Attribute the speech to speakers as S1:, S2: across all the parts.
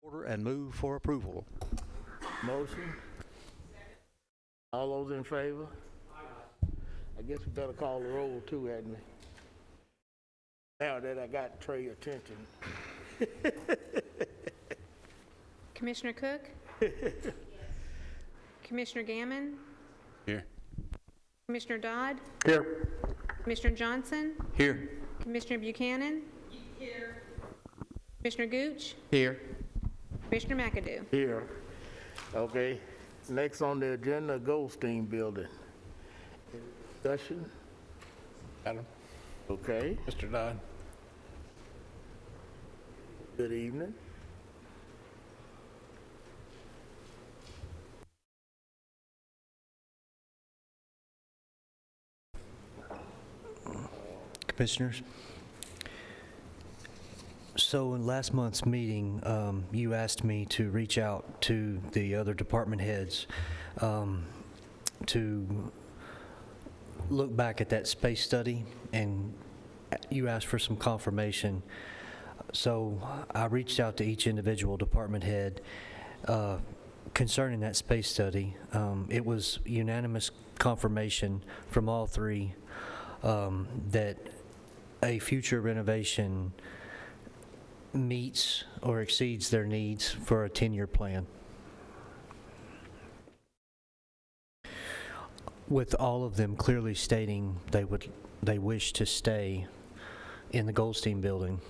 S1: Order and move for approval.
S2: Motion? All those in favor? I guess we better call the roll too, hadn't we? Now that I got Trey's attention.
S3: Commissioner Cook? Commissioner Gammon?
S4: Here.
S3: Commissioner Dodd?
S4: Here.
S3: Commissioner Johnson?
S4: Here.
S3: Commissioner Buchanan? Here. Commissioner Gooch?
S4: Here.
S3: Commissioner McAdoo?
S2: Here. Okay. Next on the agenda, Goldstein Building. Discussion?
S4: Adam.
S2: Okay.
S4: Mr. Dodd.
S2: Good evening.
S5: Commissioners, so in last month's meeting, you asked me to reach out to the other department heads to look back at that space study, and you asked for some confirmation. So I reached out to each individual department head concerning that space study. It was unanimous confirmation from all three that a future renovation meets or exceeds their needs for a 10-year plan. With all of them clearly stating they wish to stay in the Goldstein Building.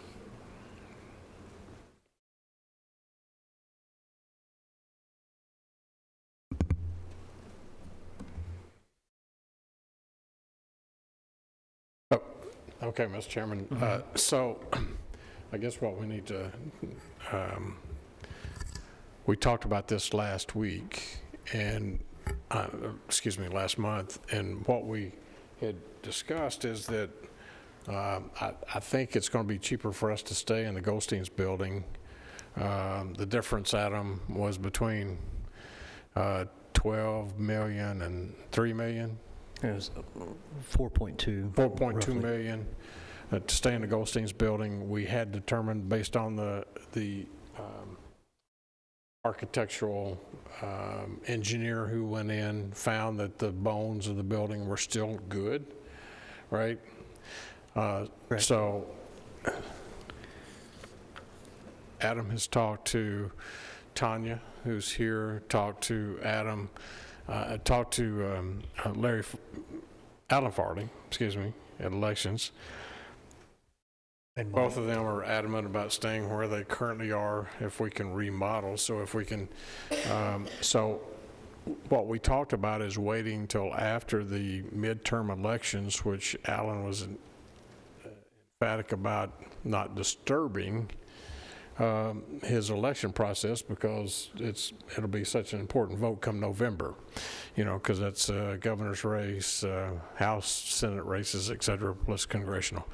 S4: Okay, Mr. Chairman. So I guess what we need to, we talked about this last week and, last month, and what we had discussed is that I think it's going to be cheaper for us to stay in the Goldstein's building. The difference, Adam, was between 12 million and 3 million.
S5: It was 4.2.
S4: 4.2 million to stay in the Goldstein's building. We had determined, based on the architectural engineer who went in, found that the bones of the building were still good, right? So Adam has talked to Tanya, who's here, talked to Adam, talked to Alan Farley, at elections. And both of them are adamant about staying where they currently are if we can remodel. So if we can, so what we talked about is waiting till after the midterm elections, which Alan was emphatic about not disturbing his election process, because it'll be such an important vote come November, because that's a governor's race, House, Senate races, et cetera, plus congressional.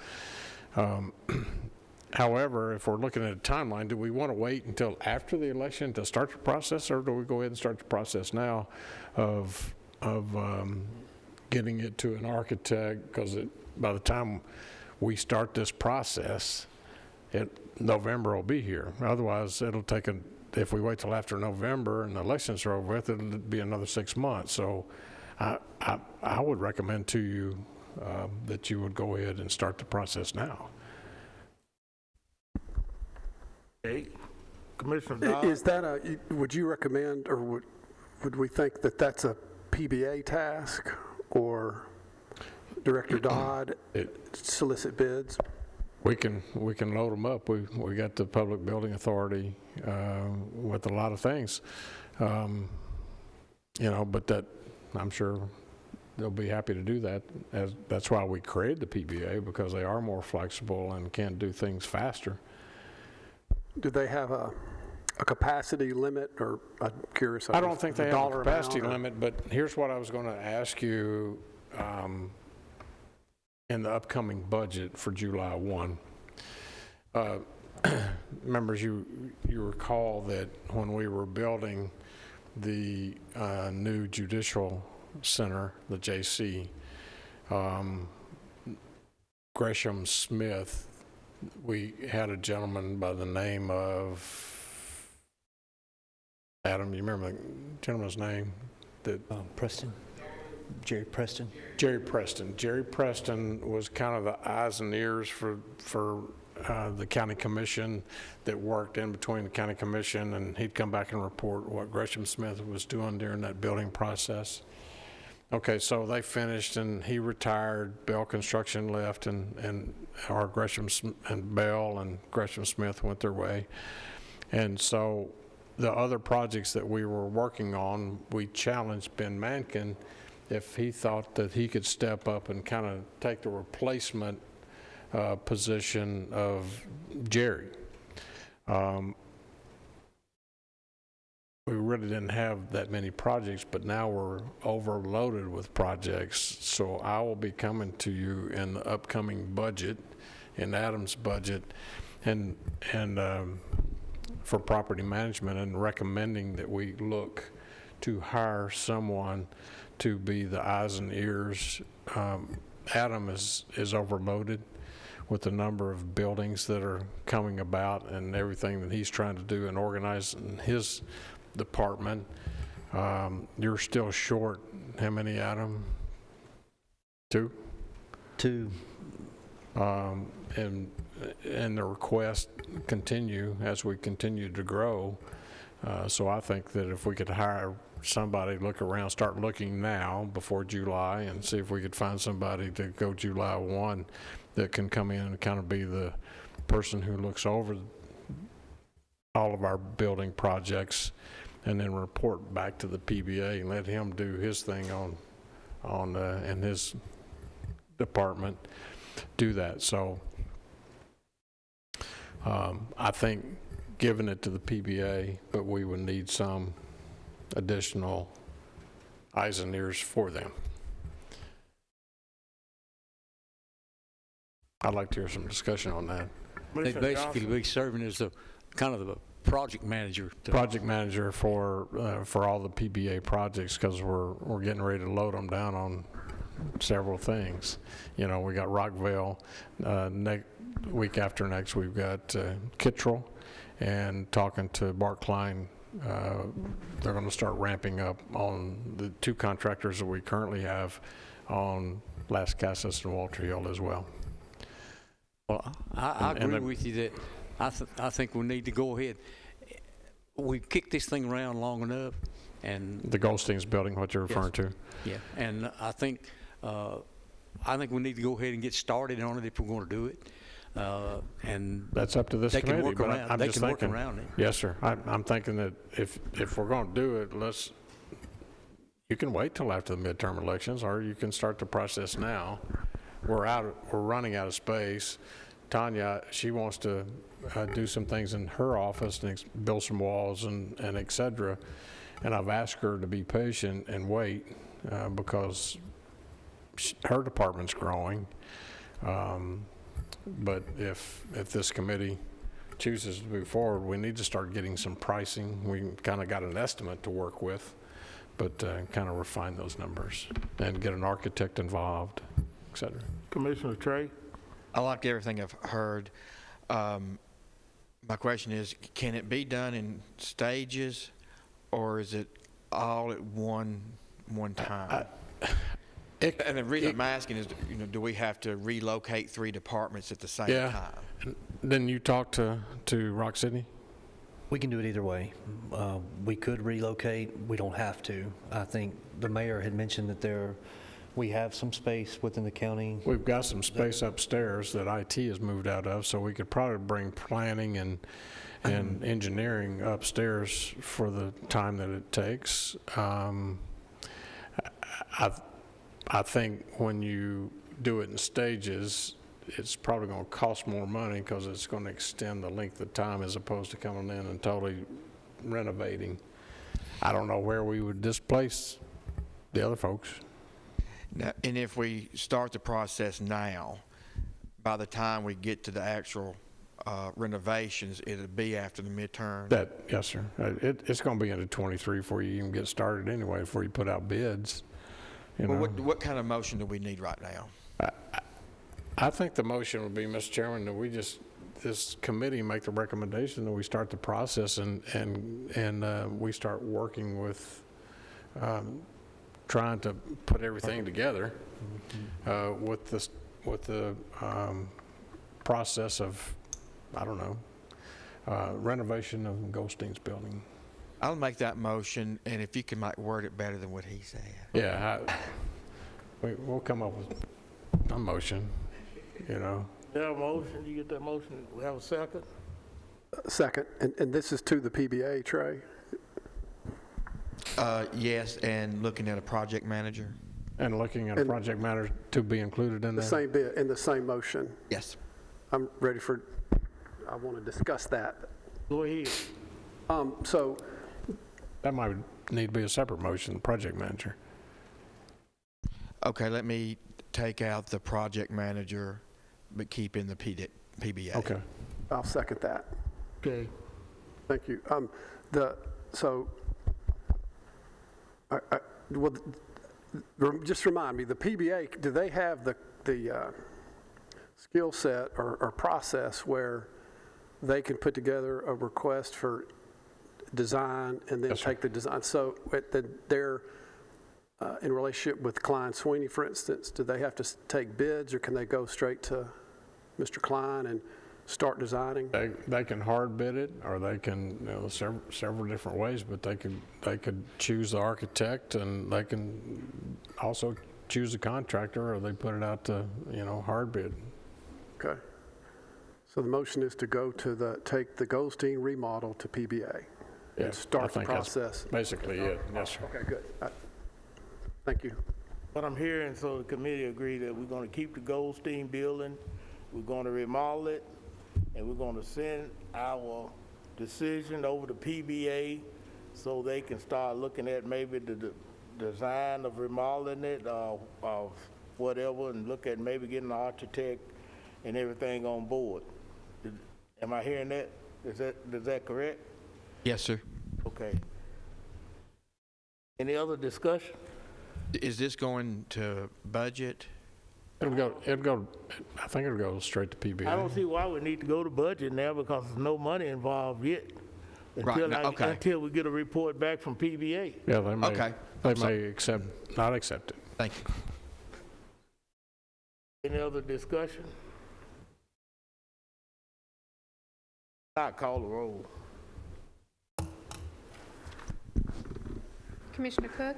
S4: However, if we're looking at a timeline, do we want to wait until after the election to start the process, or do we go ahead and start the process now of getting it to an architect? Because by the time we start this process, November will be here. Otherwise, it'll take if we wait till after November and the elections are over with, it'll be another 6 months. So I would recommend to you that you would go ahead and start the process now.
S2: Okay. Commissioner Dodd?
S6: Is that would you recommend, or would we think that that's a PBA task, or Director Dodd solicit bids?
S4: We can load them up. We got the Public Building Authority with a lot of things, but that I'm sure they'll be happy to do that. That's why we created the PBA, because they are more flexible and can do things faster.
S6: Do they have a capacity limit, or I'm curious?
S4: I don't think they have a capacity limit, but here's what I was going to ask you in the upcoming budget for July 1. Members, you recall that when we were building the new judicial center, the JC, Gresham Smith, we had a gentleman by the name of Adam, you remember the gentleman's name?
S5: Preston? Jerry Preston?
S4: Jerry Preston. Jerry Preston was kind of the eyes and ears for the county commission that worked in between the county commission, and he'd come back and report what Gresham Smith was doing during that building process. Okay, so they finished and he retired. Bell Construction left, and our Bell and Gresham Smith went their way. And so the other projects that we were working on, we challenged Ben Mankin if he thought that he could step up and kind of take the replacement position of Jerry. We really didn't have that many projects, but now we're overloaded with projects. So I will be coming to you in the upcoming budget, in Adam's budget, and for property management, and recommending that we look to hire someone to be the eyes and ears. Adam is overloaded with the number of buildings that are coming about and everything that he's trying to do and organize in his department. You're still short. How many, Adam? Two?
S5: Two.
S4: And the requests continue as we continue to grow. So I think that if we could hire somebody, look around, start looking now before July, and see if we could find somebody to go July 1 that can come in and kind of be the person who looks over all of our building projects, and then report back to the PBA and let him do his thing on in his department, do that. So I think giving it to the PBA, but we would need some additional eyes and ears for them. I'd like to hear some discussion on that.
S1: They basically be serving as a kind of the project manager.
S4: Project manager for all the PBA projects, because we're getting ready to load them down on several things. You know, we got Rockville, week after next we've got Kittrell, and talking to Bart Klein, they're going to start ramping up on the two contractors that we currently have on Las Casas and Walter Hill as well.
S1: Well, I agree with you that I think we need to go ahead. We've kicked this thing around long enough, and
S4: The Goldstein Building, what you're referring to.
S1: yeah, and I think we need to go ahead and get started on it if we're going to do it. And
S4: That's up to this
S1: they
S4: committee.
S1: can work
S4: but
S1: around.
S4: I'm
S1: They
S4: just
S1: can work
S4: thinking,
S1: around it.
S4: Yes, sir. I'm thinking that if we're going to do it, you can wait till after the midterm elections, or you can start the process now. We're running out of space. Tanya, she wants to do some things in her office and build some walls and et cetera. And I've asked her to be patient and wait because her department's growing. But if this committee chooses to move forward, we need to start getting some pricing. We kind of got an estimate to work with, but kind of refine those numbers and get an architect involved, et cetera.
S2: Commissioner Trey?
S7: I like everything I've heard. My question is, can it be done in stages, or is it all at one time? And the reason I'm asking is, do we have to relocate 3 departments at the same time?
S4: Then you talk to Rock Sydney?
S5: We can do it either way. We could relocate. We don't have to. I think the mayor had mentioned that we have some space within the county.
S4: We've got some space upstairs that IT has moved out of, so we could probably bring planning and engineering upstairs for the time that it takes. I think when you do it in stages, it's probably going to cost more money because it's going to extend the length of time as opposed to coming in and totally renovating. I don't know where we would displace the other folks.
S7: Now, and if we start the process now, by the time we get to the actual renovations, it'll be after the midterm?
S4: Yes, sir. It's going to be into 23 before you even get started anyway, before you put out bids.
S7: Well, what kind of motion do we need right now?
S4: I think the motion would be, Mr. Chairman, that we just this committee make the recommendation, and we start the process, and we start working with, trying to put everything together with the process of, I don't know, renovation of Goldstein's building.
S7: I'll make that motion, and if you can like word it better than what he said.
S4: Yeah, we'll come up with a motion, you know.
S2: There a motion? You get that motion? We have a second?
S6: Second, and this is to the PBA, Trey?
S7: Yes, and looking at a project manager.
S4: And looking at a project matter to be included in
S6: The
S4: there.
S6: same bit, in the same motion.
S7: Yes.
S6: I'm ready for, I want to discuss that.
S2: Go ahead.
S6: So,
S4: That might need to be a separate motion, project manager.
S7: Okay, let me take out the project manager, but keep in the PBA.
S4: Okay.
S6: I'll second that.
S2: Okay.
S6: Thank you. Just remind me, the PBA, do they have the skill set or process where they can put together a request for design and then
S4: Yes, sir.
S6: take the design? So they're in relationship with Klein Sweeney, for instance, do they have to take bids, or can they go straight to Mr. Klein and start designing?
S4: They can hard bid it, or they can, several different ways, but they could choose the architect, and they can also choose a contractor, or they put it out to, hard bid.
S6: Okay. So the motion is to go to take the Goldstein remodel to PBA
S4: Yeah,
S6: and start
S4: I
S6: the
S4: think that's
S6: process.
S4: basically it, yes, sir.
S6: Okay, good. Thank you.
S2: What I'm hearing, so the committee agreed that we're going to keep the Goldstein Building, we're going to remodel it, and we're going to send our decision over to PBA so they can start looking at maybe the design of remodeling it, of whatever, and look at maybe getting an architect and everything on board. Am I hearing that? Is that correct?
S7: Yes, sir.
S2: Okay. Any other discussion?
S7: Is this going to budget?
S4: I think it'll go straight to PBA.
S2: I don't see why we need to go to budget now, because there's no money involved yet.
S7: Right, no, okay.
S2: Until we get a report back from PBA.
S4: Yeah, they may.
S7: Okay.
S4: They may not accept it.
S7: Thank you.
S2: Any other discussion? Not call the roll.
S3: Commissioner Cook?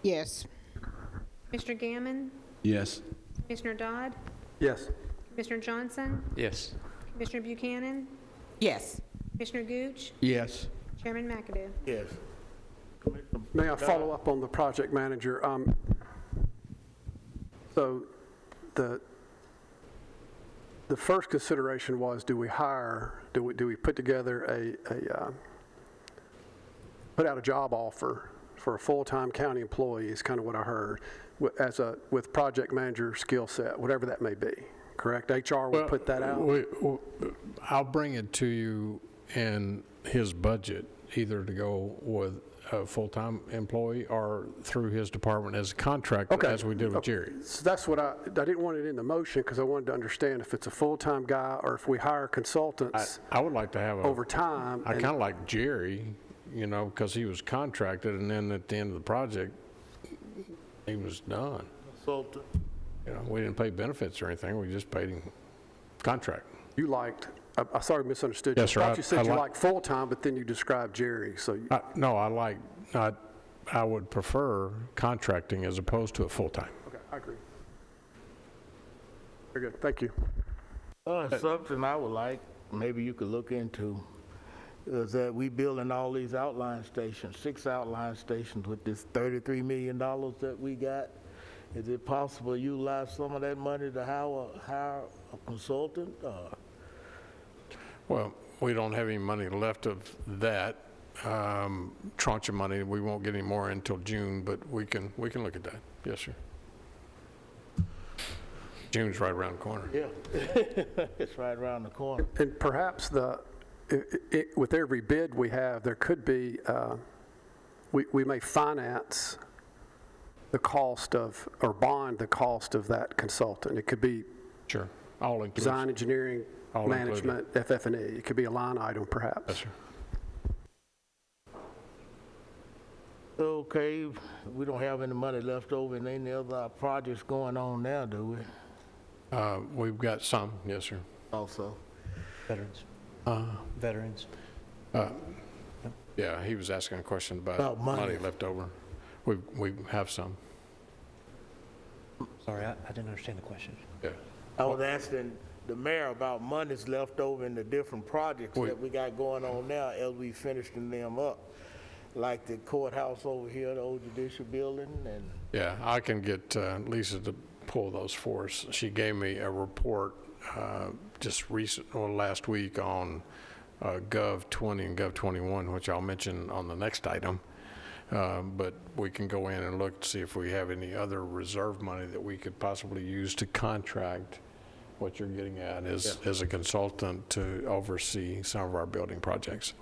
S8: Yes.
S3: Mr. Gammon?
S7: Yes.
S3: Commissioner Dodd?
S6: Yes.
S3: Commissioner Johnson?
S1: Yes.
S3: Commissioner Buchanan?
S8: Yes.
S3: Commissioner Gooch?
S7: Yes.
S3: Chairman McAdoo?
S2: Yes.
S6: May I follow up on the project manager? So the first consideration was, do we put together put out a job offer for a full-time county employee, is kind of what I heard, with project manager skill set, whatever that may be, correct? HR will put that out?
S4: I'll bring it to you in his budget, either to go with a full-time employee or through his department as a contractor,
S6: Okay.
S4: as we did with Jerry.
S6: So that's what I didn't want it in the motion, because I wanted to understand if it's a full-time guy or if we hire consultants
S4: I would like to have
S6: over time.
S4: I kind of like Jerry, because he was contracted, and then at the end of the project, he was done.
S2: Consultant.
S4: We didn't pay benefits or anything, we just paid him contract.
S6: You liked, I sorry, misunderstood you.
S4: Yes, sir.
S6: I thought you said
S4: I
S6: you
S4: like-
S6: liked full-time, but then you described Jerry, so.
S4: No, I would prefer contracting as opposed to a full-time.
S6: Okay, I agree. Very good, thank you.
S2: Something I would like, maybe you could look into, is that we building all these outline stations, 6 outline stations with this $33 million that we got. Is it possible to utilize some of that money to hire a consultant?
S4: Well, we don't have any money left of that tranche of money. We won't get any more until June, but we can look at that. Yes, sir. June's right around the corner.
S2: Yeah, it's right around the corner.
S6: And perhaps with every bid we have, there could be, we may finance the cost of, or bond the cost of that consultant. It could be
S4: Sure. All inclusive.
S6: design, engineering,
S4: All included.
S6: management, FF&E. It could be a line item, perhaps.
S4: Yes, sir.
S2: Okay, we don't have any money left over in any other projects going on now, do we?
S4: We've got some, yes, sir.
S2: Also.
S5: Veterans. Veterans.
S4: Yeah, he was asking a question about
S2: About money.
S4: money left over. We have some,
S5: Sorry, I didn't understand the question.
S4: yeah.
S2: I was asking the mayor about monies left over in the different projects that we got going on now as we finishing them up. Like the courthouse over here, the old judicial building, and
S4: Yeah, I can get Lisa to pull those for us. She gave me a report just last week on Gov 20 and Gov 21, which I'll mention on the next item. But we can go in and look to see if we have any other reserve money that we could possibly use to contract what you're getting at as a consultant to oversee some of our building projects.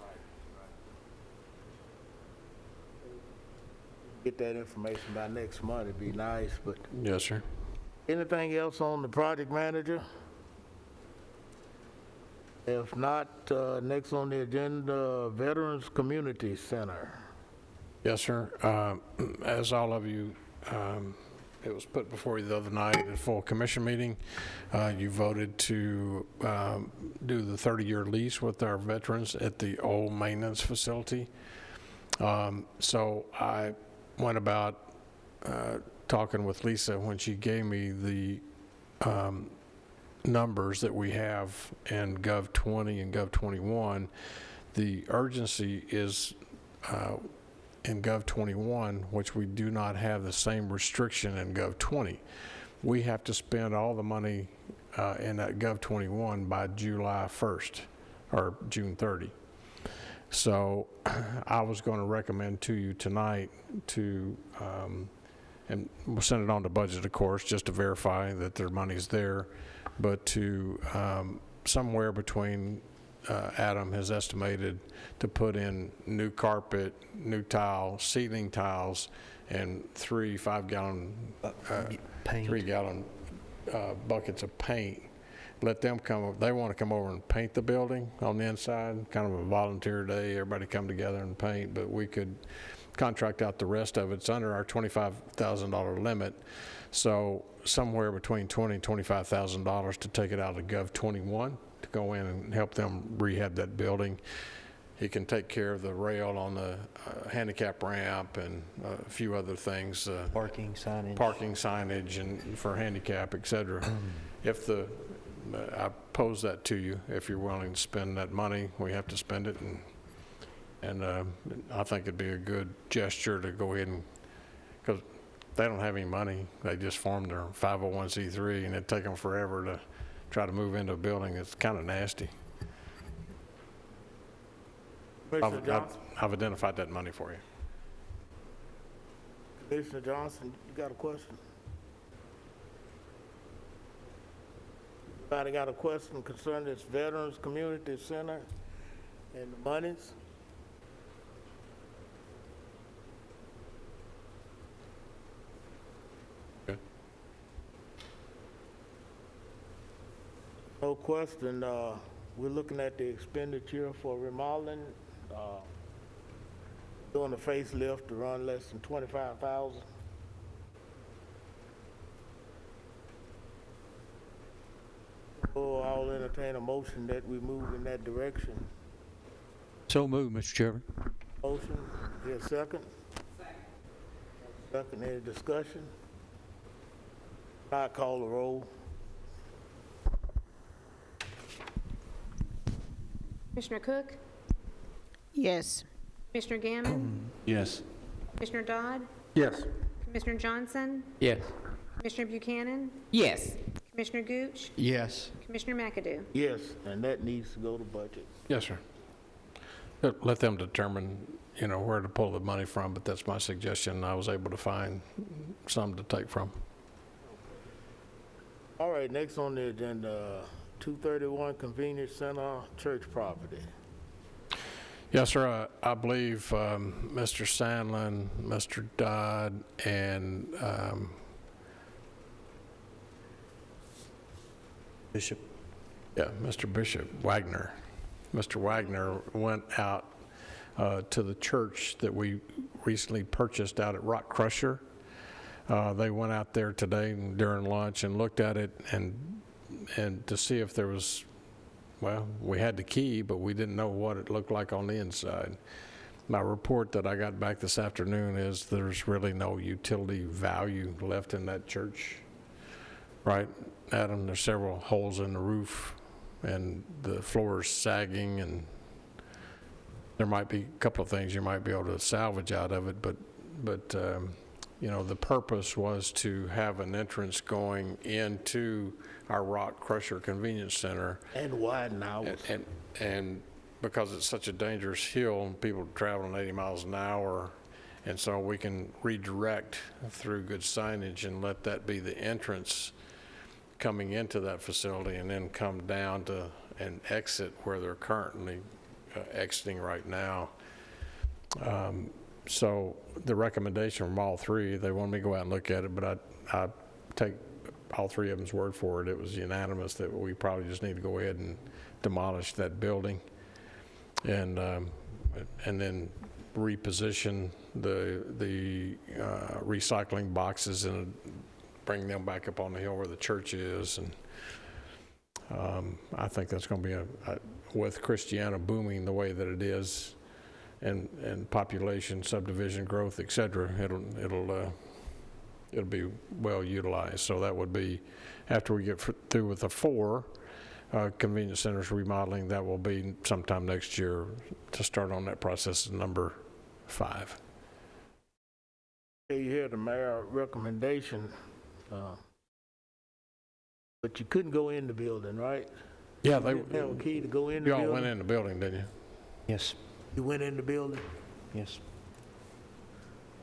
S2: get that information by next month, it'd be nice, but
S4: Yes, sir.
S2: anything else on the project manager? If not, next on the agenda, Veterans Community Center.
S4: Yes, sir. As all of you, it was put before you the other night at a full commission meeting. You voted to do the 30-year lease with our veterans at the old maintenance facility. So I went about talking with Lisa when she gave me the numbers that we have in Gov 20 and Gov 21. The urgency is in Gov 21, which we do not have the same restriction in Gov 20. We have to spend all the money in that Gov 21 by July 1st or June 30. So I was going to recommend to you tonight to, and we'll send it on to budget, of course, just to verify that their money's there, but to somewhere between Adam has estimated to put in new carpet, new tile, ceiling tiles, and 3 5-gallon,
S5: Paint.
S4: 3-gallon buckets of paint. Let them come, they want to come over and paint the building on the inside, kind of a volunteer day, everybody come together and paint, but we could contract out the rest of it. It's under our $25,000 limit, so somewhere between $20,000 and $25,000 to take it out of Gov 21 to go in and help them rehab that building. He can take care of the rail on the handicap ramp and a few other things.
S5: Parking signage.
S4: Parking signage and for handicap, et cetera. If I pose that to you, if you're willing to spend that money, we have to spend it, and I think it'd be a good gesture to go ahead and, because they don't have any money, they just formed their 501c3, and it'd take them forever to try to move into a building that's kind of nasty.
S2: Commissioner Johnson?
S4: I've identified that money for you.
S2: Commissioner Johnson, you got a question? Anybody got a question concerning this Veterans Community Center and the monies?
S4: Good.
S2: No question. We're looking at the expenditure for remodeling, doing a facelift to run less than $25,000. So I'll entertain a motion that we move in that direction.
S1: So moved, Mr. Chairman.
S2: Motion, here a second? Second, any discussion? I call the roll.
S3: Commissioner Cook?
S8: Yes.
S3: Commissioner Gammon?
S4: Yes.
S3: Commissioner Dodd?
S6: Yes.
S3: Commissioner Johnson?
S1: Yes.
S3: Commissioner Buchanan?
S8: Yes.
S3: Commissioner Gooch?
S7: Yes.
S3: Commissioner McAdoo?
S2: Yes, and that needs to go to budget.
S4: Yes, sir. Let them determine, where to pull the money from, but that's my suggestion. I was able to find some to take from.
S2: All right, next on the agenda, 231 Convenience Center Church Property.
S4: Yes, sir. I believe Mr. Sandlin, Mr. Dodd, and
S5: Bishop.
S4: Yeah, Mr. Bishop Wagner. Mr. Wagner went out to the church that we recently purchased out at Rock Crusher. They went out there today during lunch and looked at it and to see if there was, well, we had the key, but we didn't know what it looked like on the inside. My report that I got back this afternoon is there's really no utility value left in that church. Right, Adam? There's several holes in the roof and the floor is sagging, and there might be a couple of things you might be able to salvage out of it, but you know, the purpose was to have an entrance going into our Rock Crusher Convenience Center.
S2: And widen hours.
S4: And because it's such a dangerous hill, people traveling 80 miles an hour, and so we can redirect through good signage and let that be the entrance coming into that facility, and then come down to and exit where they're currently exiting right now. So the recommendation from all three, they wanted me to go out and look at it, but I take all three of them's word for it. It was unanimous that we probably just need to go ahead and demolish that building and then reposition the recycling boxes and bring them back up on the hill where the church is. And I think that's going to be with Christiana booming the way that it is, and population, subdivision growth, et cetera, it'll be well utilized. So that would be, after we get through with the 4 convenience centers remodeling, that will be sometime next year to start on that process of number 5.
S2: You hear the mayor's recommendation, but you couldn't go in the building, right?
S4: Yeah,
S2: You didn't have a key to go in the
S4: you
S2: building?
S4: all went in the building, didn't you?
S5: Yes,
S2: You went in the building?
S5: yes.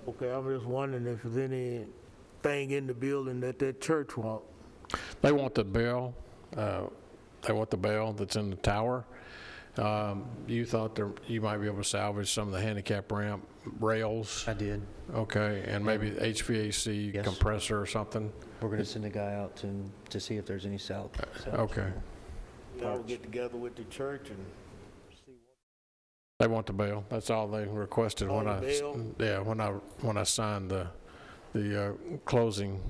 S2: Okay, I'm just wondering if there's anything in the building that church want.
S4: They want the bell. They want the bell that's in the tower. You thought you might be able to salvage some of the handicap ramp rails.
S5: I did.
S4: Okay, and maybe the HVAC
S5: Yes.
S4: compressor or something.
S5: We're going to send a guy out to see if there's any salvage.
S4: Okay.
S2: Y'all get together with the church and see
S4: They want the bell. That's all they requested when
S2: Oh, the bell?
S4: when I signed the closing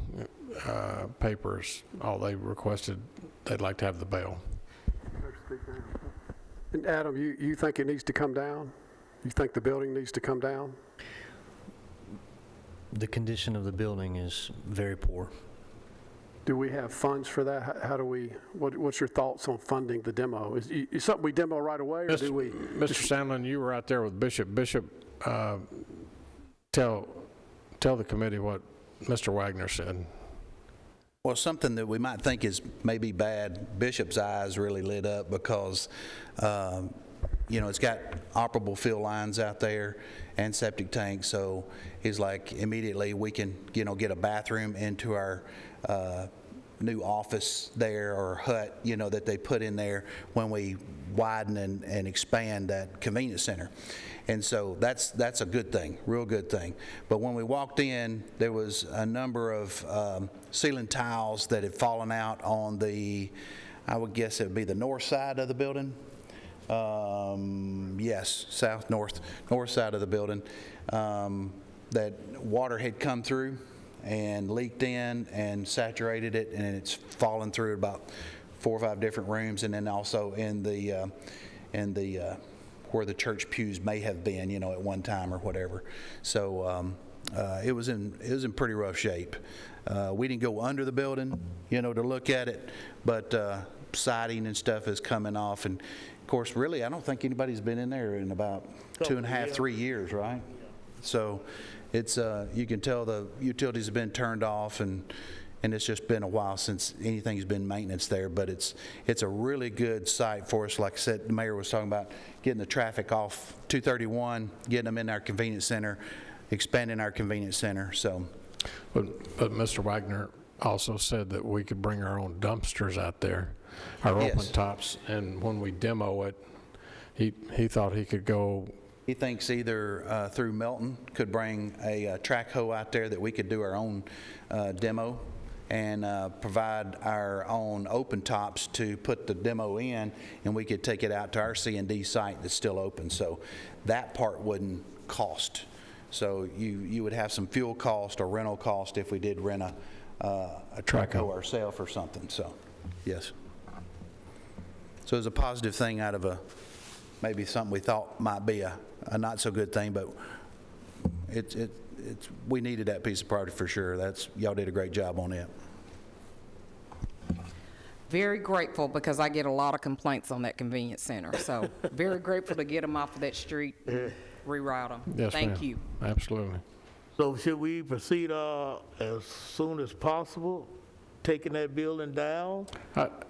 S4: papers. All they requested, they'd like to have the bell.
S6: And Adam, you think it needs to come down? You think the building needs to come down?
S5: The condition of the building is very poor.
S6: Do we have funds for that? How do we, what's your thoughts on funding the demo? Is something we demo right away, or do we?
S4: Mr. Sandlin, you were out there with Bishop. Bishop, tell the committee what Mr. Wagner said.
S9: Well, something that we might think is maybe bad, Bishop's eyes really lit up because, you know, it's got operable fill lines out there and septic tanks. So he's like, immediately we can, you know, get a bathroom into our new office there, or hut, you know, that they put in there when we widen and expand that convenience center. And so that's a good thing, real good thing. But when we walked in, there was a number of ceiling tiles that had fallen out on the, I would guess it would be the north side of the building. Yes, north side of the building. That water had come through and leaked in and saturated it, and it's fallen through about 4 or 5 different rooms, and then also in the where the church pews may have been, you know, at one time or whatever. So it was in pretty rough shape. We didn't go under the building, you know, to look at it, but siding and stuff is coming off, and of course, really, I don't think anybody's been in there in about 2.5, 3 years, right? So it's you can tell the utilities have been turned off, and it's just been a while since anything's been maintenance there. But it's a really good site for us. Like I said, the mayor was talking about getting the traffic off 231, getting them in our convenience center, expanding our convenience center. So,
S4: But Mr. Wagner also said that we could bring our own dumpsters out there, our
S9: Yes.
S4: open tops, and when we demo it, he thought he could go.
S9: he thinks either through Melton could bring a track hoe out there that we could do our own demo, and provide our own open tops to put the demo in, and we could take it out to our C&D site that's still open. So that part wouldn't cost. So you would have some fuel cost or rental cost if we did rent a truck ourselves or something. So, yes. So it's a positive thing out of maybe something we thought might be a not so good thing, but we needed that piece of property for sure. Y'all did a great job on it.
S10: Very grateful because I get a lot of complaints on that convenience center. So very grateful to get them off of that street, reroute them.
S4: Yes,
S10: Thank
S4: ma'am.
S10: you.
S4: Absolutely.
S2: So should we proceed as soon as possible, taking that building down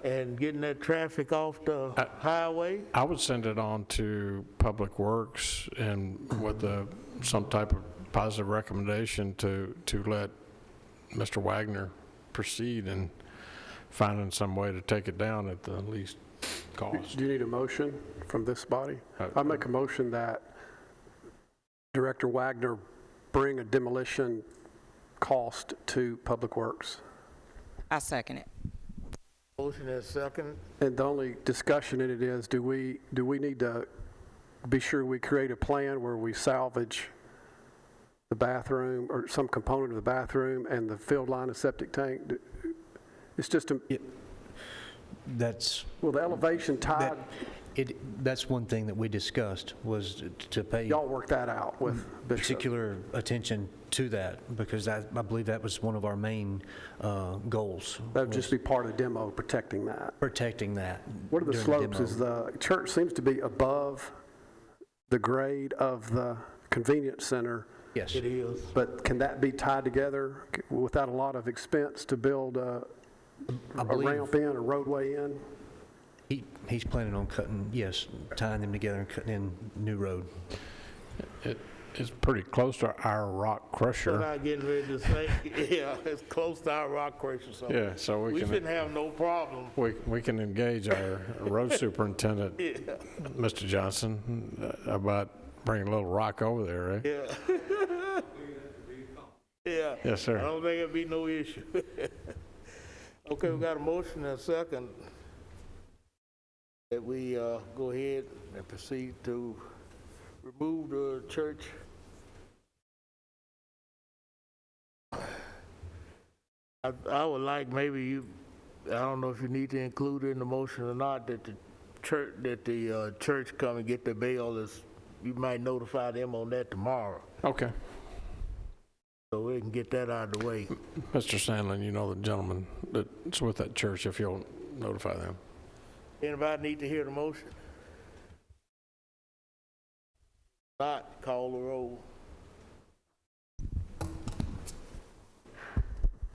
S2: and getting that traffic off the highway?
S4: I would send it on to Public Works and with some type of positive recommendation to let Mr. Wagner proceed in finding some way to take it down at the least cost.
S6: Do you need a motion from this body? I make a motion that Director Wagner bring a demolition cost to Public Works.
S10: I second it.
S2: Motion and second.
S6: And the only discussion in it is, do we need to be sure we create a plan where we salvage the bathroom or some component of the bathroom and the field line and septic tank? It's just well, the elevation tied.
S5: That's one thing that we discussed, was to pay
S6: Y'all work that out with Bishop.
S5: particular attention to that, because I believe that was one of our main goals.
S6: That would just be part of the demo, protecting that.
S5: Protecting that.
S6: What are the
S5: during
S6: slopes?
S5: demo.
S6: Is the church seems to be above the grade of the convenience center.
S5: Yes.
S2: It is.
S6: But can that be tied together without a lot of expense to build a ramp in, a roadway in?
S5: He's planning on tying them together and cutting in new road.
S4: It's pretty close to our rock crusher.
S2: What I'm getting ready to say, yeah, it's close to our rock crusher, so
S4: Yeah, so we
S2: shouldn't have no problem.
S4: we can engage our road superintendent, Mr. Johnson, about bringing a little rock over there, right?
S2: Yeah. Yeah.
S4: Yes, sir.
S2: I don't think it'd be no issue. Okay, we got a motion and a second that we go ahead and proceed to remove the church. I would like maybe I don't know if you need to include it in the motion or not, that the church come and get the bail. You might notify them on that tomorrow,
S4: Okay.
S2: so we can get that out of the way.
S4: Mr. Sandlin, you know the gentleman that's with that church, if you'll notify them.
S2: Anybody need to hear the motion? Not, call the roll.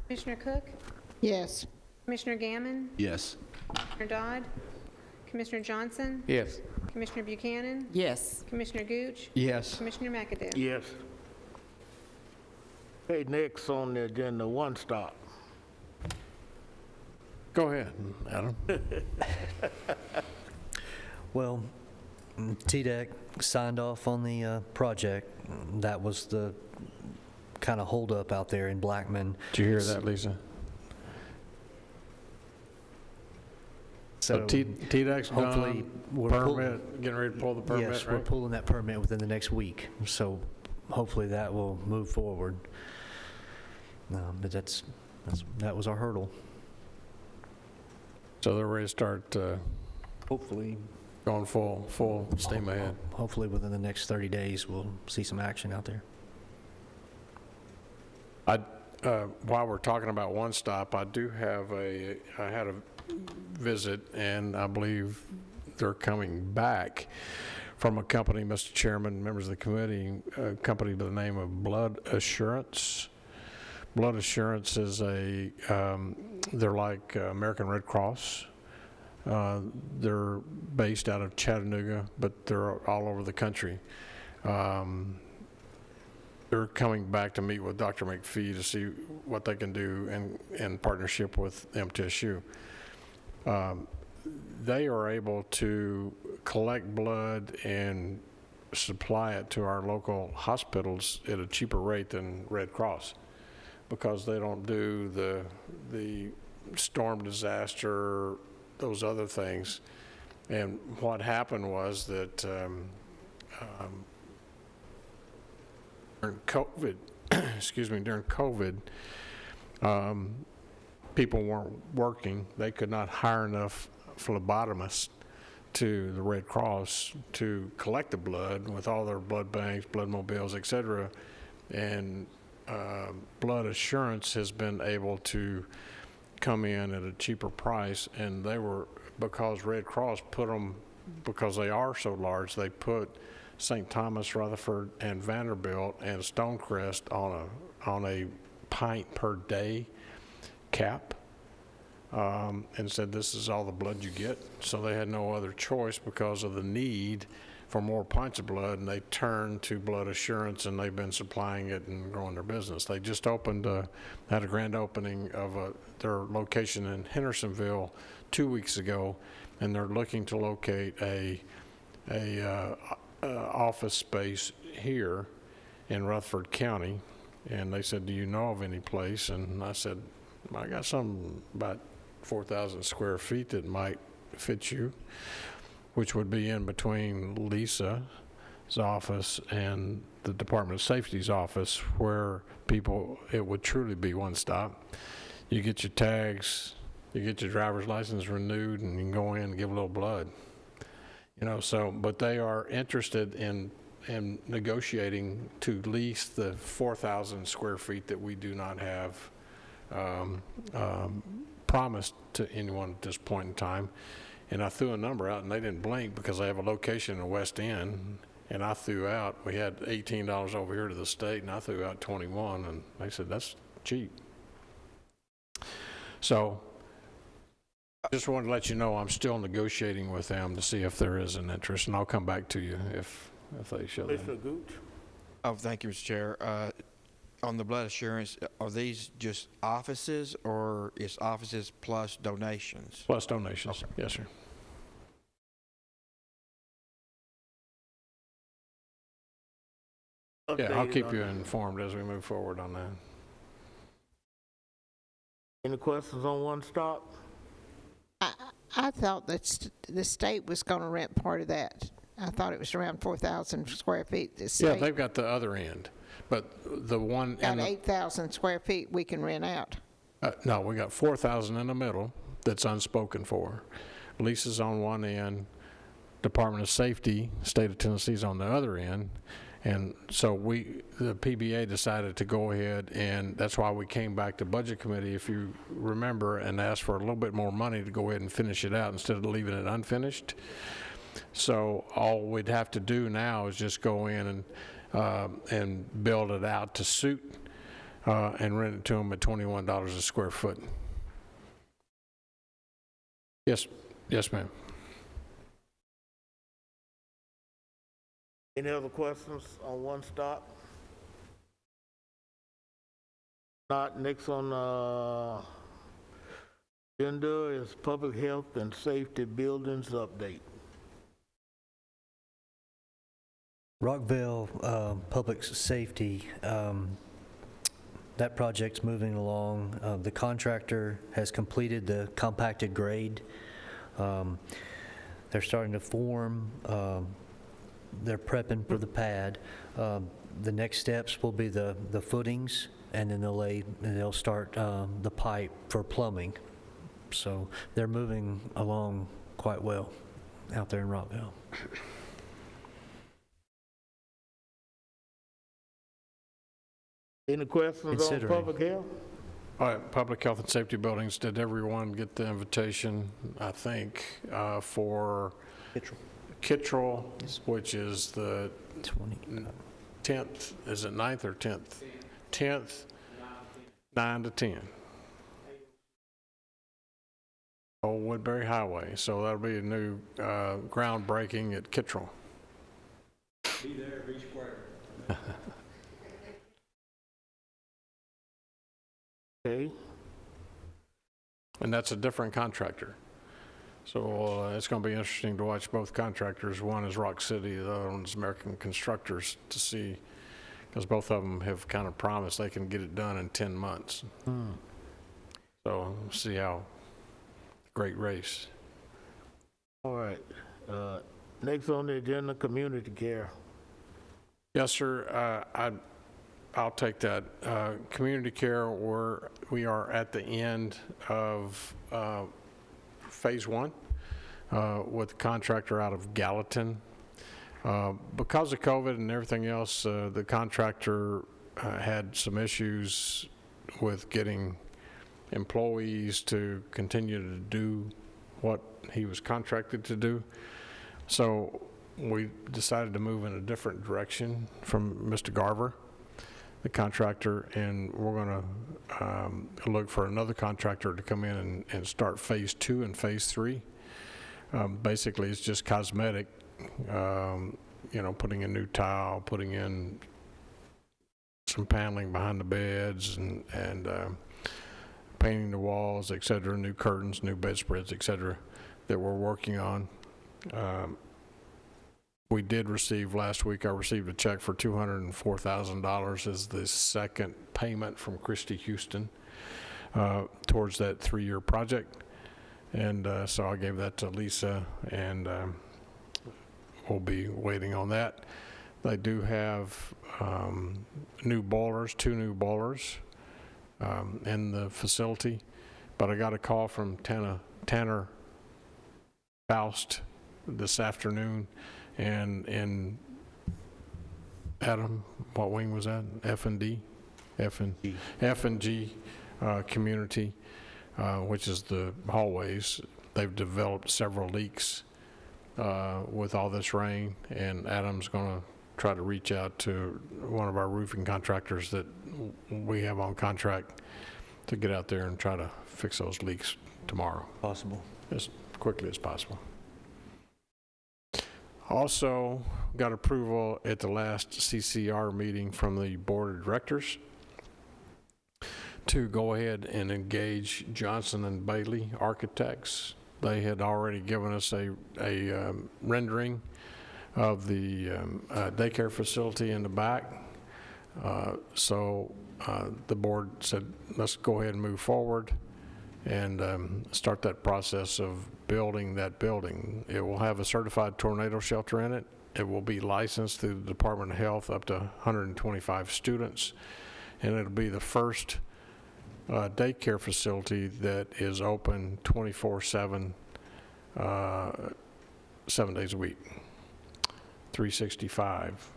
S3: Commissioner Cook?
S8: Yes.
S3: Commissioner Gammon?
S9: Yes.
S3: Commissioner Dodd? Commissioner Johnson?
S1: Yes.
S3: Commissioner Buchanan?
S10: Yes.
S3: Commissioner Gooch?
S7: Yes.
S3: Commissioner McAdoo?
S2: Yes. Okay, next on the agenda, One Stop.
S4: Go ahead, Adam.
S5: Well, TDEC signed off on the project. That was the kind of holdup out there in Blackman.
S4: Did you hear that, Lisa? So TDEC's
S5: hopefully
S4: done,
S5: we're
S4: permit, getting ready to pull the permit,
S5: Yes,
S4: right?
S5: we're pulling that permit within the next week, so hopefully that will move forward. But that was our hurdle.
S4: So they're ready to start
S5: Hopefully.
S4: going full steam ahead.
S5: Hopefully within the next 30 days, we'll see some action out there.
S4: While we're talking about One Stop, I had a visit, and I believe they're coming back from a company, Mr. Chairman, members of the committee, a company by the name of Blood Assurance. Blood Assurance is they're like American Red Cross. They're based out of Chattanooga, but they're all over the country. They're coming back to meet with Dr. McPhee to see what they can do in partnership with MTSU. They are able to collect blood and supply it to our local hospitals at a cheaper rate than Red Cross. because they don't do the storm disaster, those other things. And what happened was that during COVID, during COVID, people weren't working. They could not hire enough phlebotomists to the Red Cross to collect the blood with all their blood banks, blood mobiles, et cetera. And Blood Assurance has been able to come in at a cheaper price, and they were, because Red Cross put them, because they are so large, they put St. Thomas, Rutherford, and Vanderbilt and Stonecrest on a pint per day cap, and said this is all the blood you get. So they had no other choice because of the need for more pints of blood, and they turned to Blood Assurance, and they've been supplying it and growing their business. They just opened, had a grand opening of their location in Hendersonville 2 weeks ago, and they're looking to locate a office space here in Rutherford County. And they said, do you know of any place? And I said, I got some about 4,000 square feet that might fit you, which would be in between Lisa's office and the Department of Safety's office, where it would truly be one stop. You get your tags, you get your driver's license renewed, and you can go in and give a little blood. But they are interested in negotiating to lease the 4,000 square feet that we do not have promised to anyone at this point in time. And I threw a number out, and they didn't blink because they have a location in the West End. And I threw out, we had $18 over here to the state, and I threw out 21, and they said, that's cheap. So I just wanted to let you know I'm still negotiating with them to see if there is an interest, and I'll come back to you if they show that.
S2: Mr. Gooch?
S7: Oh, thank you, Mr. Chair. On the Blood Assurance, are these just offices, or is offices plus donations?
S4: Plus donations,
S7: Okay.
S4: Yes, sir. Yeah, I'll keep you informed as we move forward on that.
S2: Any questions on One Stop?
S8: I thought that the state was going to rent part of that. I thought it was around 4,000 square feet. The state
S4: Yeah, they've got the other end, but the one...
S8: got 8,000 square feet we can rent out.
S4: No, we got 4,000 in the middle that's unspoken for. Lisa's on one end, Department of Safety, State of Tennessee's on the other end. And so the PBA decided to go ahead, and that's why we came back to Budget Committee, if you remember, and asked for a little bit more money to go ahead and finish it out instead of leaving it unfinished. So all we'd have to do now is just go in and build it out to suit and rent it to them at $21 a square foot. Yes, ma'am.
S2: Any other questions on One Stop? Not, next on agenda is Public Health and Safety Buildings Update.
S5: Rockville Public Safety, that project's moving along. The contractor has completed the compacted grade. They're starting to form. They're prepping for the pad. The next steps will be the footings, and then they'll start the pipe for plumbing. So they're moving along quite well out there in Rockville.
S2: Any questions on Public Health?
S4: All right, Public Health and Safety Buildings, did everyone get the invitation, I think, for Kittrell, which is the 10th, is it 9th or 10th? 10th, 9 to 10. Old Woodbury Highway, so that'll be a new groundbreaking at Kittrell.
S1: Be there, be square.
S2: Okay.
S4: And that's a different contractor. So it's going to be interesting to watch both contractors. One is Rock City, the other one is American Constructors, to see because both of them have kind of promised they can get it done in 10 months. So see how great race.
S2: All right. Next on the agenda, community care.
S4: Yes, sir. I'll take that. Community care, we are at the end of phase 1 with the contractor out of Gallatin. Because of COVID and everything else, the contractor had some issues with getting employees to continue to do what he was contracted to do. So we decided to move in a different direction from Mr. Garver, the contractor, and we're going to look for another contractor to come in and start phase 2 and phase 3. Basically, it's just cosmetic, putting in new tile, putting in some paneling behind the beds, and painting the walls, et cetera, new curtains, new bedspreads, et cetera, that we're working on. We did receive last week, I received a check for $204,000 as the second payment from Christy Houston towards that 3-year project. And so I gave that to Lisa, and we'll be waiting on that. They do have new boilers, 2 new boilers in the facility, but I got a call from Tanner Faust this afternoon, and in Adam, what wing was that? F&D? F&G community, which is the hallways. They've developed several leaks with all this rain, and Adam's going to try to reach out to one of our roofing contractors that we have on contract to get out there and try to fix those leaks tomorrow.
S5: Possible.
S4: As quickly as possible. Also got approval at the last CCR meeting from the board of directors to go ahead and engage Johnson and Bailey Architects. They had already given us a rendering of the daycare facility in the back. So the board said, let's go ahead and move forward and start that process of building that building. It will have a certified tornado shelter in it. It will be licensed through the Department of Health up to 125 students. And it'll be the first daycare facility that is open 24/7, 7 days a week, 365.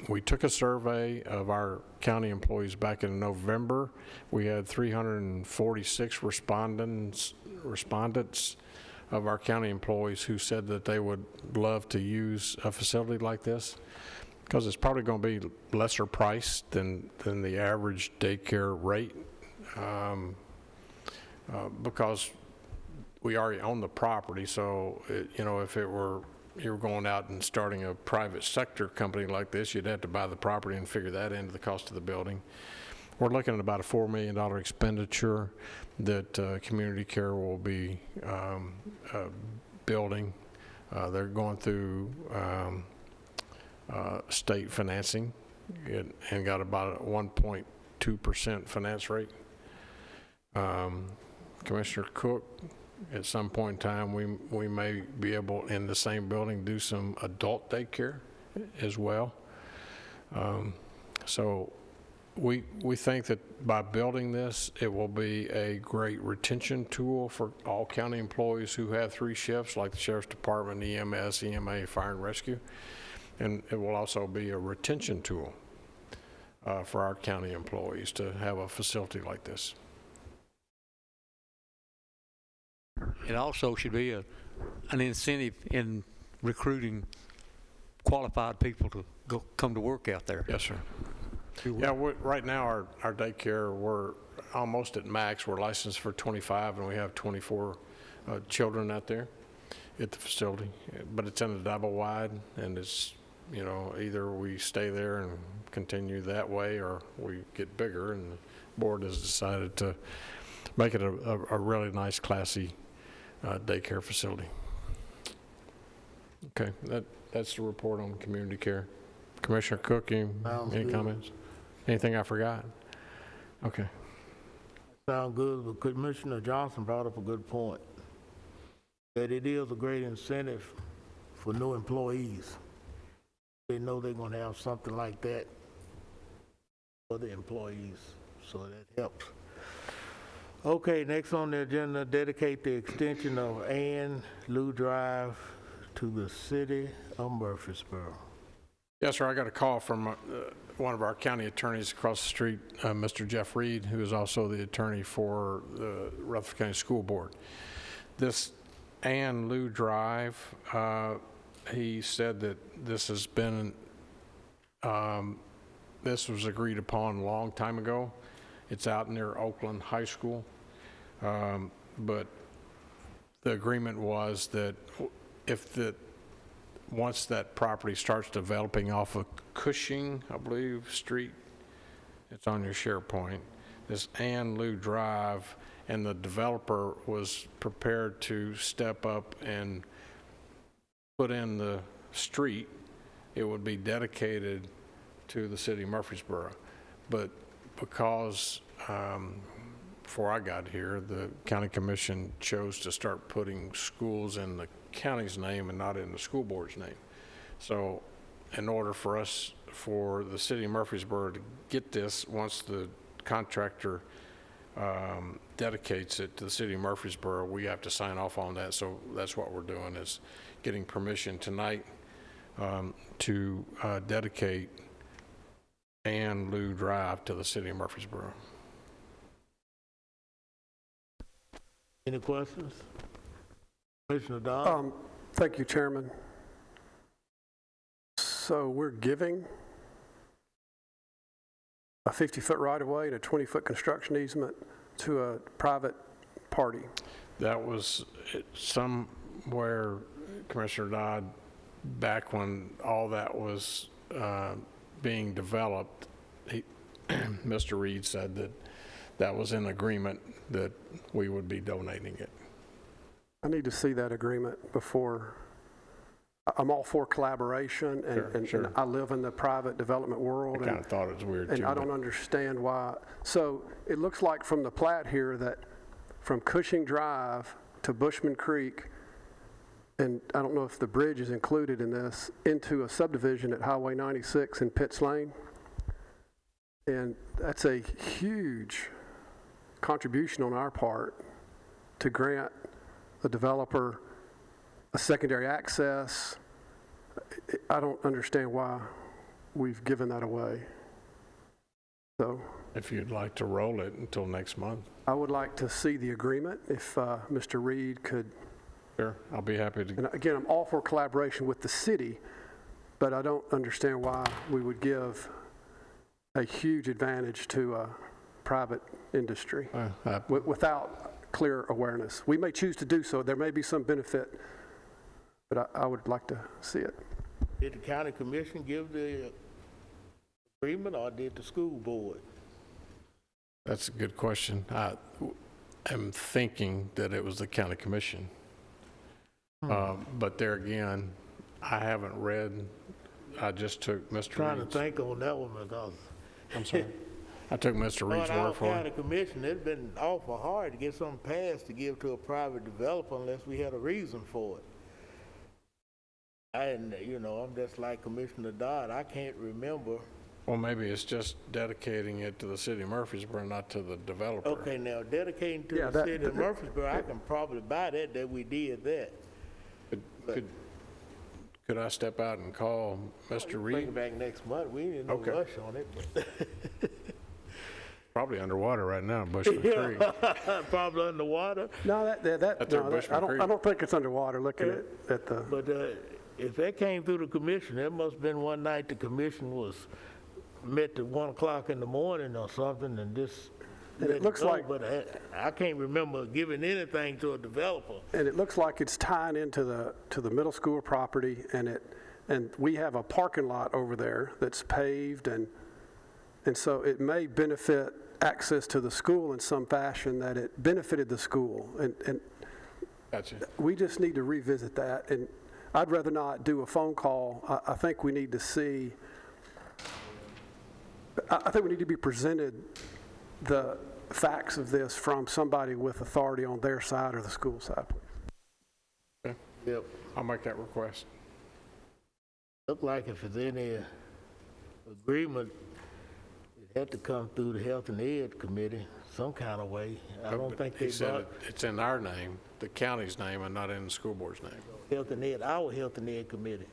S4: We took a survey of our county employees back in November. We had 346 respondents of our county employees who said that they would love to use a facility like this, because it's probably going to be lesser priced than the average daycare rate, because we already own the property. So if you were going out and starting a private sector company like this, you'd have to buy the property and figure that into the cost of the building. We're looking at about a $4 million expenditure that community care will be building. They're going through state financing and got about a 1.2% finance rate. Commissioner Cook, at some point in time, we may be able, in the same building, do some adult daycare as well. So we think that by building this, it will be a great retention tool for all county employees who have 3 shifts, like the Sheriff's Department, EMS, EMA, Fire and Rescue. And it will also be a retention tool for our county employees to have a facility like this.
S1: It also should be an incentive in recruiting qualified people to come to work out there.
S4: Yes, sir. Yeah, right now our daycare, we're almost at max. We're licensed for 25, and we have 24 children out there at the facility. But it's in a double wide, and it's, either we stay there and continue that way, or we get bigger. And the board has decided to make it a really nice, classy daycare facility. Okay, that's the report on community care. Commissioner Cook, any
S2: good.
S4: comments? Anything I forgot? Okay.
S2: Sound good, but Commissioner Johnson brought up a good point. That it is a great incentive for new employees. They know they're gonna have something like that for the employees, so that helps. Okay, next on the agenda, dedicate the extension of Ann Lou Drive to the city of Murfreesboro.
S4: Yes, sir. I got a call from one of our county attorneys across the street, Mr. Jeff Reed, who is also the attorney for the Rutherford County School Board. This Ann Lou Drive, he said that this has been, this was agreed upon a long time ago. It's out near Oakland High School. But the agreement was that if once that property starts developing off of Cushing, I believe, Street, it's on your SharePoint, this Ann Lou Drive, and the developer was prepared to step up and put in the street, it would be dedicated to the city of Murfreesboro. But because before I got here, the county commission chose to start putting schools in the county's name and not in the school board's name. So in order for us, for the city of Murfreesboro to get this, once the contractor dedicates it to the city of Murfreesboro, we have to sign off on that. So that's what we're doing, is getting permission tonight to dedicate Ann Lou Drive to the city of Murfreesboro.
S2: Any questions? Commissioner Dodd?
S6: Thank you, Chairman. So we're giving a 50-foot right-of-way and a 20-foot construction easement to a private party.
S4: That was somewhere, Commissioner Dodd, back when all that was being developed, Mr. Reed said that that was in agreement that we would be donating it.
S6: I need to see that agreement before. I'm all for collaboration, and I live in the private development world.
S4: I kind of thought it was weird,
S6: and
S4: too.
S6: I don't understand why. So it looks like from the plat here that from Cushing Drive to Bushman Creek, and I don't know if the bridge is included in this, into a subdivision at Highway 96 in Pitts Lane. And that's a huge contribution on our part to grant the developer a secondary access. I don't understand why we've given that away. So
S4: if you'd like to roll it until next month.
S6: I would like to see the agreement if Mr. Reed could.
S4: Sure, I'll be happy to.
S6: And again, I'm all for collaboration with the city, but I don't understand why we would give a huge advantage to a private industry without clear awareness. We may choose to do so. There may be some benefit, but I would like to see it.
S2: Did the county commission give the agreement, or did the school board?
S4: That's a good question. I am thinking that it was the county commission. But there again, I haven't read. I just took Mr.
S2: Trying
S4: Reed's.
S2: to think on that one because.
S6: I'm sorry.
S4: I took Mr. Reed's word for
S2: county
S4: it.
S2: commission, it's been awful hard to get something passed to give to a private developer unless we had a reason for it. And, I'm just like Commissioner Dodd. I can't remember.
S4: Well, maybe it's just dedicating it to the city of Murfreesboro, not to the developer.
S2: Okay, now dedicating to the city of Murfreesboro, I can probably buy that we did that.
S4: Could I step out and call Mr.
S2: Bring
S4: Reed?
S2: it back next month. We ain't in no rush on it. But
S4: Probably underwater right now, Bushman Creek.
S2: probably underwater.
S6: No, I don't think it's underwater looking at the.
S2: But if that came through the commission, that must have been one night the commission was met at 1 o'clock in the morning or something, and just let
S6: it looks
S2: go.
S6: like.
S2: But I can't remember giving anything to a developer.
S6: And it looks like it's tying into the middle school property, and we have a parking lot over there that's paved, and so it may benefit access to the school in some fashion that it benefited the school, and
S4: Gotcha.
S6: we just need to revisit that. And I'd rather not do a phone call. I think we need to see I think we need to be presented the facts of this from somebody with authority on their side or the school side, please.
S4: Okay.
S2: Yep.
S4: I'll make that request.
S2: Look like if there's any agreement, it had to come through the Health and Ed Committee some kind of way. I don't think they
S4: He said
S2: brought
S4: it's in our name, the county's name, and not in the school board's name.
S2: Health and Ed, our Health and Ed Committee.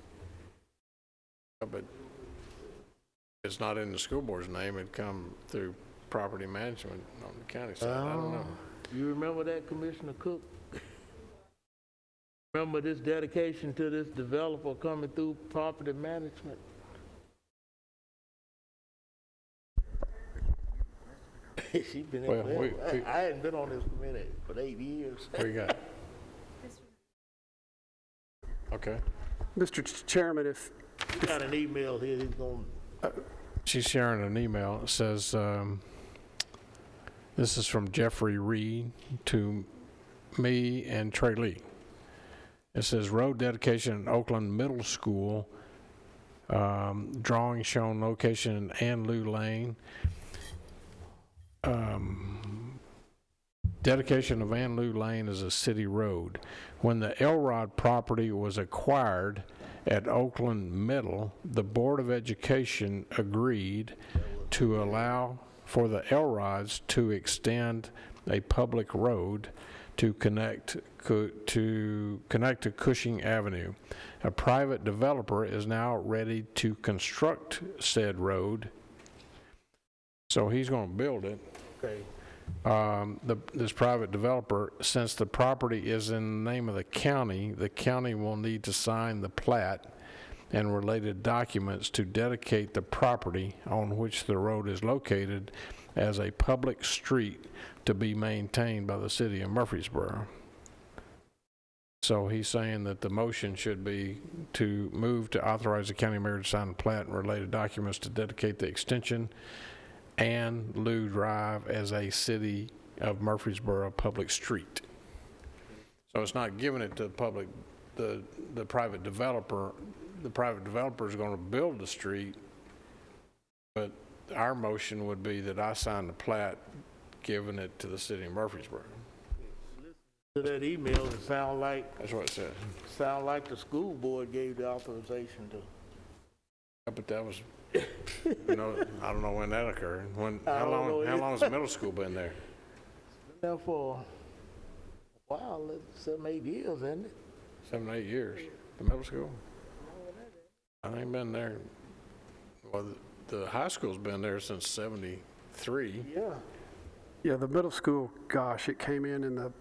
S4: But it's not in the school board's name, it'd come through property management on the county side. I don't know.
S2: You remember that, Commissioner Cook? Remember this dedication to this developer coming through property management? She's been in
S4: Well,
S2: there. I hadn't been on this committee for 8 years.
S4: What you got? Okay.
S6: Mr. Chairman, if
S2: He got an email here, he's going,
S4: She's sharing an email. It says, this is from Jeffrey Reed to me and Trey Lee. It says, road dedication in Oakland Middle School, drawing shown location in Anlou Lane. Dedication of Anlou Lane is a city road. When the Elrod property was acquired at Oakland Middle, the Board of Education agreed to allow for the Elrods to extend a public road to connect to Cushing Avenue. A private developer is now ready to construct said road, so he's going to build it.
S2: okay,
S4: This private developer, since the property is in the name of the county will need to sign the plat and related documents to dedicate the property on which the road is located as a public street to be maintained by the city of Murfreesboro. So he's saying that the motion should be to move to authorize the county mayor to sign the plat and related documents to dedicate the extension and Lou Drive as a city of Murfreesboro public street. So it's not giving it to the public, the private developer. The private developer is going to build the street, but our motion would be that I sign the plat giving it to the city of Murfreesboro.
S2: to that email, it sound like
S4: That's what it says.
S2: the school board gave the authorization to.
S4: Yeah, but that was, I don't know when that occurred.
S2: I
S4: How
S2: don't know
S4: long has the middle school been there?
S2: Been there for a while, 7, 8 years, isn't it?
S4: 7, 8 years. The middle school? I ain't been there. Well, the high school's been there since 73.
S2: Yeah,
S6: Yeah, the middle school, gosh, it came in the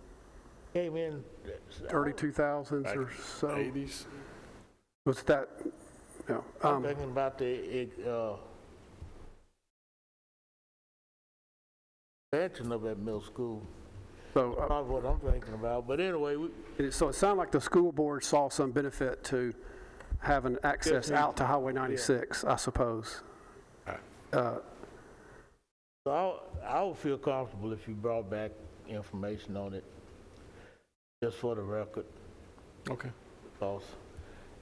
S2: came in.
S6: early 2000s
S4: Back
S6: or so.
S4: 80s.
S6: Was that, no.
S2: I'm thinking about the expansion of that middle school.
S6: So,
S2: Probably what I'm thinking about. But anyway,
S6: so it sounded like the school board saw some benefit to having access out to Highway 96, I suppose.
S2: so I would feel comfortable if you brought back information on it, just for the record,
S4: Okay.
S2: because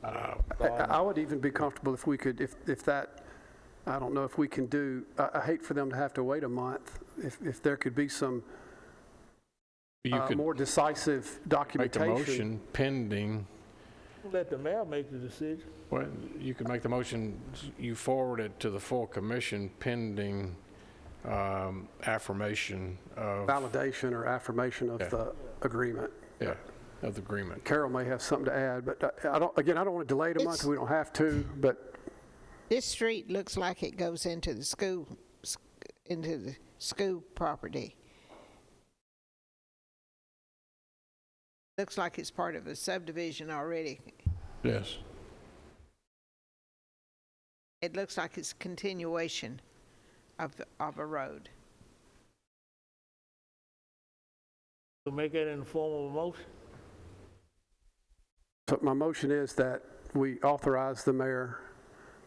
S6: I would even be comfortable if we could, if that, I don't know if we can do, I hate for them to have to wait a month. If there could be some
S4: You could
S6: more decisive
S4: make the
S6: documentation.
S4: motion pending,
S2: let the mayor make the decision.
S4: well, you could make the motion, you forward it to the full commission pending affirmation of,
S6: Validation or affirmation of the agreement.
S4: yeah, of the agreement.
S6: Carol may have something to add, but I don't want to delay it a month, we don't have to, but
S8: This street looks like it goes into the school property. Looks like it's part of a subdivision already.
S4: Yes.
S8: It looks like it's a continuation of a road.
S2: To make that in the form of a motion.
S6: so my motion is that we authorize the mayor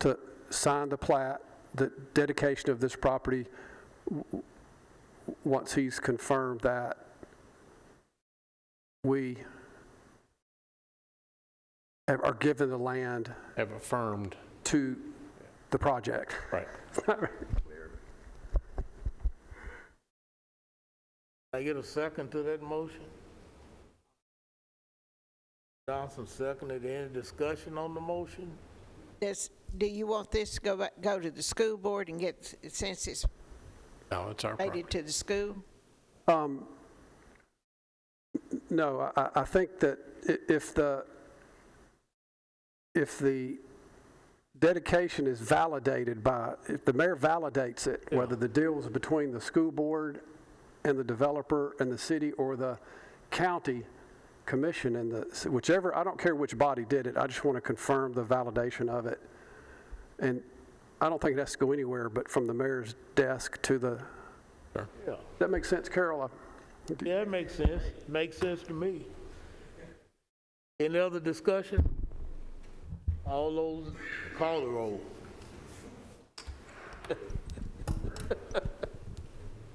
S6: to sign the plat, the dedication of this property, once he's confirmed that we are given the land
S4: Have affirmed,
S6: to the project.
S4: right.
S2: I get a second to that motion? Johnson seconded. Any discussion on the motion?
S8: Do you want this to go to the school board and get, since it's
S4: No, it's our property.
S8: related to the school?
S6: No, I think that if the dedication is validated by, if the mayor validates it, whether the deal was between the school board and the developer and the city or the county commission and whichever, I don't care which body did it, I just want to confirm the validation of it. And I don't think it has to go anywhere but from the mayor's desk to the,
S2: Yeah.
S6: that makes sense, Carol?
S2: Yeah, it makes sense. Makes sense to me. Any other discussion? All those, call the roll.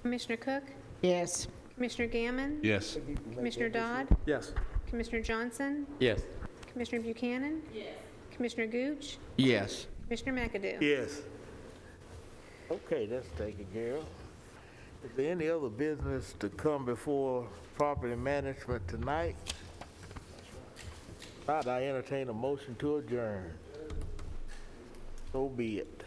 S3: Commissioner Cook?
S8: Yes.
S3: Commissioner Gammon?
S7: Yes.
S3: Commissioner Dodd?
S6: Yes.
S3: Commissioner Johnson?
S1: Yes.
S3: Commissioner Buchanan? Yes. Commissioner Gooch?
S7: Yes.
S3: Commissioner McAdoo?
S2: Yes. Okay, that's taken care of. Is there any other business to come before property management tonight? Not, I entertain a motion to adjourn. So be it.